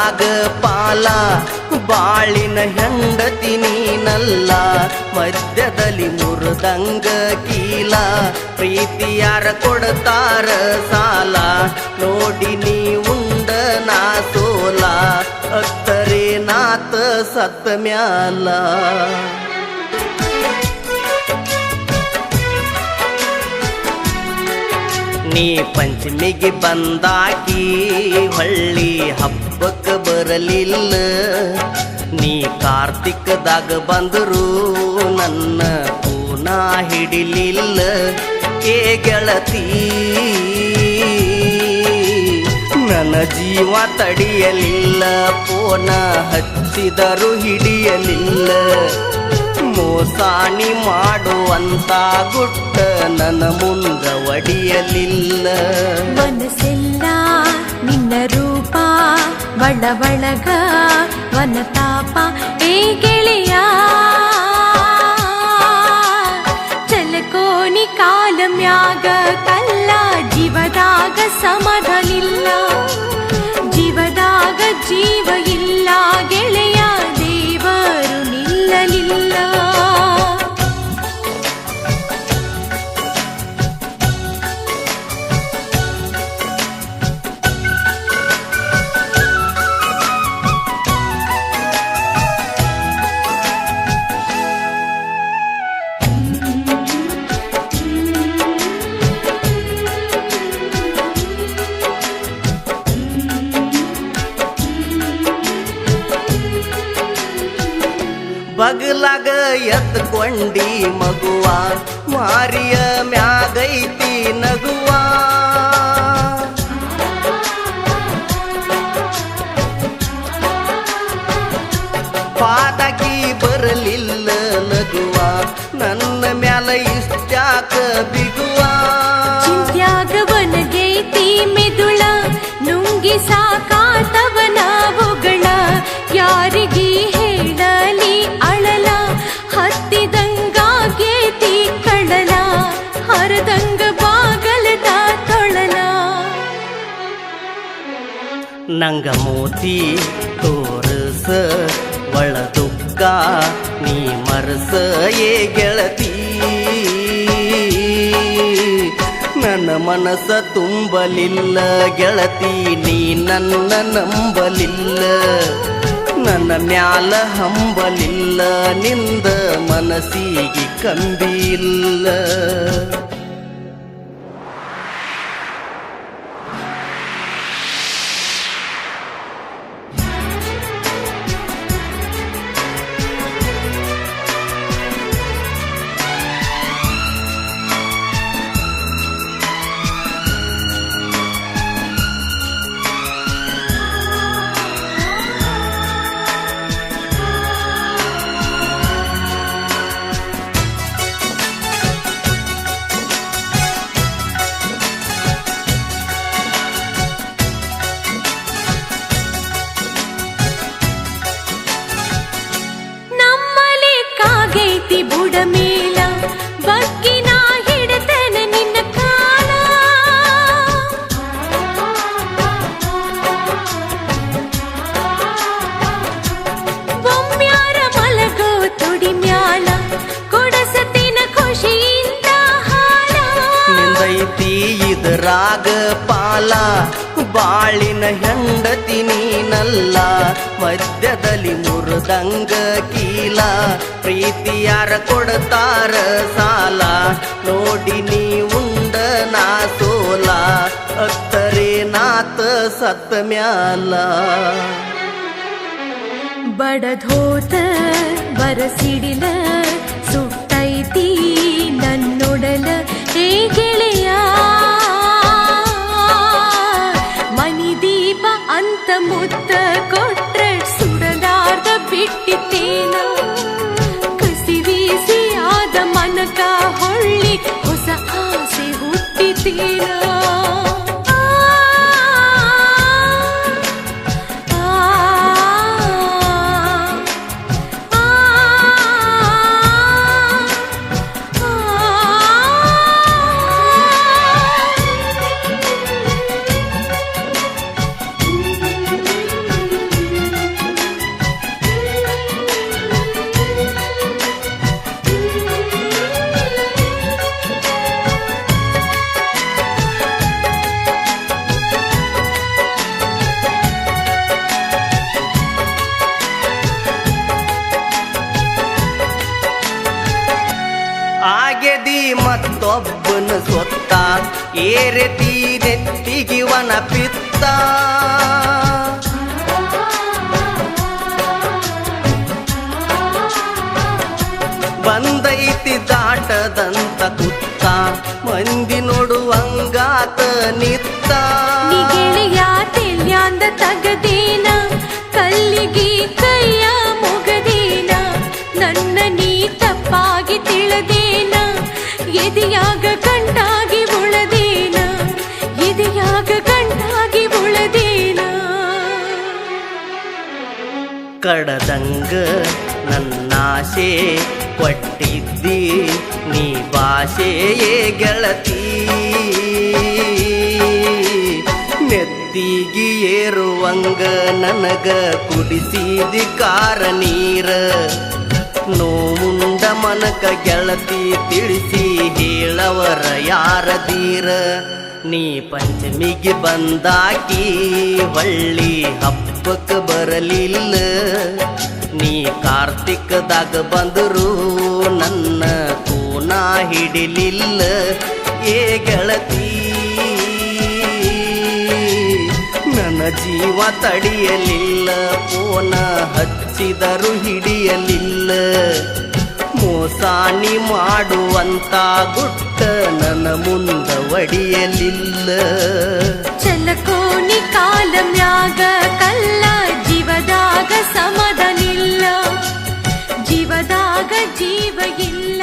ಇದ್ರಾಗ ಪಾಲ ಬಾಳಿನ ಹೆಂಡತಿ ನೀನಲ್ಲ ಮಧ್ಯದಲ್ಲಿ ಮುರಿದಂಗ ಕೀಲ ಪ್ರೀತಿ ಯಾರ ಕೊಡ್ತಾರ ಸಾಲ ನೋಡಿ ನೀ ಉಂಡ ನಾ ಸೋಲ ಅತ್ತರೆ ನಾತ ಸತ್ತ ಮ್ಯಾಲ ನೀ ಪಂಚಮಿಗೆ ಬಂದಾಕಿ ಹೊಳ್ಳಿ ಹಬ್ಬಕ್ಕೆ ಬರಲಿಲ್ಲ ನೀ ಕಾರ್ತಿಕದಾಗ ಬಂದರು ನನ್ನ ಪೂನ ಹಿಡಿಲಿಲ್ಲ ಏ ಗೆಳತಿ ನನ್ನ ಜೀವ ತಡಿಯಲಿಲ್ಲ ಪೋನ ಹಚ್ಚಿದರು ಹಿಡಿಯಲಿಲ್ಲ ಮೋಸಾಣಿ ಮಾಡುವಂತ ಗುಟ್ಟ ನನ್ನ ಮುಂದ ಒಡಿಯಲಿಲ್ಲ ಮನಸ್ಸೆಲ್ಲ ನಿನ್ನ ರೂಪ ಒಳಗ ವನತಾಪ ಏ ಗೆಳೆಯ ಚಲಕೋನಿ ಕಾಲ ಮ್ಯಾಗ ಕಲ್ಲ ಜೀವದಾಗ ಸಮಾಧಾನಿಲ್ಲ ಜೀವದಾಗ ಜೀವ ಇಲ್ಲ ಗೆಳೆಯ ದೇವರು ನಿಲ್ಲಲಿಲ್ಲ ಬಗಲಾಗ ಎತ್ಕೊಂಡಿ ಮಗುವ ಮಾರಿಯ ಮ್ಯಾಗೈತಿ ನಗುವ ಪಾದಕಿ ಬರಲಿಲ್ಲ ನಗುವ ನನ್ನ ಮ್ಯಾಲ ಇಷ್ಟ್ಯಾಕ ಬಿಗುವ ಚಿಂತ್ಯಾಗ ವನಗೈತಿ ಮೆದುಳ ನುಂಗಿ ಸಾಕಾತವನ ಹೊಗಳ ಯಾರಿಗೆ ಹೇಳಲಿ ಅಳಲ ಹತ್ತಿದಂಗಾಗೇತಿ ಕಳಲ ಹರದಂಗ ಬಾಗಲದ ತೊಳಲ ನಂಗ ಮೋತಿ ತೋರಸ ಒಳ ದುಃಖ ನೀ ಮರಸ ಏ ಗೆಳತಿ ನನ್ನ ಮನಸ್ಸ ತುಂಬಲಿಲ್ಲ ಗೆಳತಿ ನೀ ನನ್ನ ನಂಬಲಿಲ್ಲ ನನ್ನ ಮ್ಯಾಲ ಹಂಬಲಿಲ್ಲ ನಿಂದ ಮನಸ್ಸಿಗೆ ಕಂಬಿಲ್ಲ ಬುಡ ಮೇಲ ಬಗ್ಗಿನ ಹಿಡತನ ನಿನ್ನ ಕಾಲ ಬೊಮ್ಮ್ಯಾರ ಮಲಗೋ ತುಡಿ ಮ್ಯಾಲ ಕೊಡಸತಿನ ಖುಷಿಯಿಂದ ಹಾಲ ನಿಂದೈತಿ ಇದ್ರಾಗ ಪಾಲ ಬಾಳಿನ ಹೆಂಡತಿ ನೀನಲ್ಲ ಮಧ್ಯದಲ್ಲಿ ಮುರಿದಂಗ ಕೀಲ ಪ್ರೀತಿ ಯಾರ ಕೊಡ್ತಾರ ಸಾಲ ನೋಡಿ ನೀ ಉಂಡ ನಾ ಸೋಲ ಅತ್ತರೆ ನಾತ ಸತ್ತ ಮ್ಯಾಲ ಬಡಧೋತ ಬರಸಿಡಿಲ ಸುಟ್ಟೈತಿ ನನ್ನೊಡಲ ಹೇ ಗೆಳೆಯ ಮನಿ ದೀಪ ಅಂತ ಮುತ್ತ ಕೊಟ್ರ ಸುಡಲಾರ್ದ ಬಿಟ್ಟಿತ್ತೇನ ಕಸಿವೀಸಿ ಆದ ಮನಕ ಹೊಳ್ಳಿ ಹೊಸ ಆಸೆ ಹುಟ್ಟಿತೇನ ಆಗ್ಯದಿ ಮತ್ತೊಬ್ಬನ ಸೊತ್ತ ಏರೆತಿ ನೆತ್ತಿಗಿವನ ಪಿತ್ತ ಬಂದೈತಿ ದಾಟದಂತ ಕುತ್ತ ಮಂದಿ ನೋಡುವಂಗಾತ ನಿತ್ತ ನಿಗೆಳೆಯ ತೆಲ್ಯಾಂದ ತಗದೇನ ಕಲ್ಲಿಗೆ ಕೈಯ ಮೊಗದೇನ ನನ್ನ ನೀ ತಪ್ಪಾಗಿ ತಿಳದೇನ ಎದೆಯಾಗ ಗಂಟಾಗಿ ಉಳದೇನ ಎದೆಯಾಗ ಗಂಟಾಗಿ ಉಳದೇನ ಕಡದಂಗ ನನ್ನಾಸೆ ಕೊಟ್ಟಿದ್ದಿ ನೀ ಭಾಷೆಯೇ ಗೆಳತಿ ನೆತ್ತಿಗಿ ಏರುವಂಗ ನನಗ ಕುಡಿಸಿದಿ ಕಾರ ನೀರ ನೋವುಂಡ ಮನಕ ಗೆಳತಿ ತಿಳಿಸಿ ಹೇಳವರ ಯಾರದೀರ ನೀ ಪಂಚಮಿಗೆ ಬಂದಾಕಿ ಹೊಳ್ಳಿ ಹಬ್ಬಕ್ಕೆ ಬರಲಿಲ್ಲ ನೀ ಕಾರ್ತಿಕದಾಗ ಬಂದರು ನನ್ನ ಕೂನ ಹಿಡಿಲಿಲ್ಲ ಏ ಗೆಳತಿ ನನ್ನ ಜೀವ ತಡಿಯಲಿಲ್ಲ ಫೋನ ಹಚ್ಚಿದರು ಹಿಡಿಯಲಿಲ್ಲ ಮೋಸಾಣಿ ಮಾಡುವಂತ ಗುಟ್ಟ ನನ್ನ ಮುಂದ ಒಡಿಯಲಿಲ್ಲ ಚಲಕೋನಿ ಕಾಲ ಮ್ಯಾಗ ಕಲ್ಲ ಜೀವದಾಗ ಸಮದನಿಲ್ಲ ಜೀವದಾಗ ಜೀವ ಇಲ್ಲ